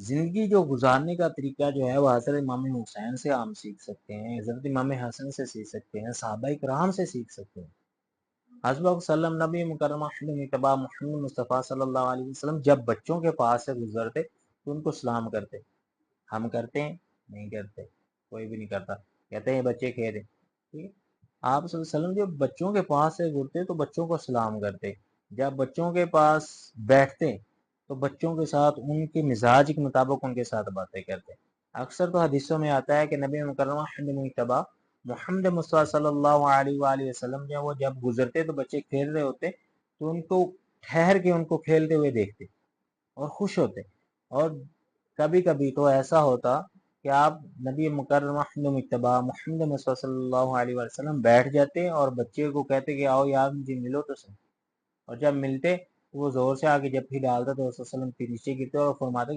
زندگی جو گزارنے کا طریقہ جو ہے وہ حضرت امام حسین سے ہم سیکھ سکتے ہیں، حضرت امام حسن سے سیکھ سکتے ہیں، صحابہ کرام سے سیکھ سکتے ہیں۔ حضرت وسلم نبی مکرمہ مجتبیٰ محمد مصطفیٰ صلی اللہ علیہ وسلم جب بچوں کے پاس سے گزرتے تو ان کو سلام کرتے۔ ہم کرتے ہیں؟ نہیں کرتے، کوئی بھی نہیں کرتا، کہتے ہیں بچے کھیلیں۔ ٹھیک ہے، آپ صلی اللہ علیہ وسلم جب بچوں کے پاس سے گزرتے تو بچوں کو سلام کرتے، جب بچوں کے پاس بیٹھتے تو بچوں کے ساتھ ان کے مزاج کے مطابق ان کے ساتھ باتیں کرتے۔ اکثر تو حدیثوں میں آتا ہے کہ نبی مکرمہ مجتبیٰ محمد مصطفیٰ صلی اللہ علیہ وآلہ وسلم وہ جب گزرتے تو بچے کھیل رہے ہوتے تو ان کو ٹھہر کے ان کو کھیلتے ہوئے دیکھتے اور خوش ہوتے۔ اور کبھی کبھی تو ایسا ہوتا کہ آپ نبی مکرمہ مجتبیٰ محمد مصطفیٰ صلی اللہ علیہ وسلم بیٹھ جاتے اور بچے کو کہتے کہ آؤ یار مجھے ملو تو صحیح، اور جب ملتے وہ زور سے آگے جب پھر ڈالتا تو رسول صلی اللہ علیہ وسلم پھر نیچے گرتے اور فرماتے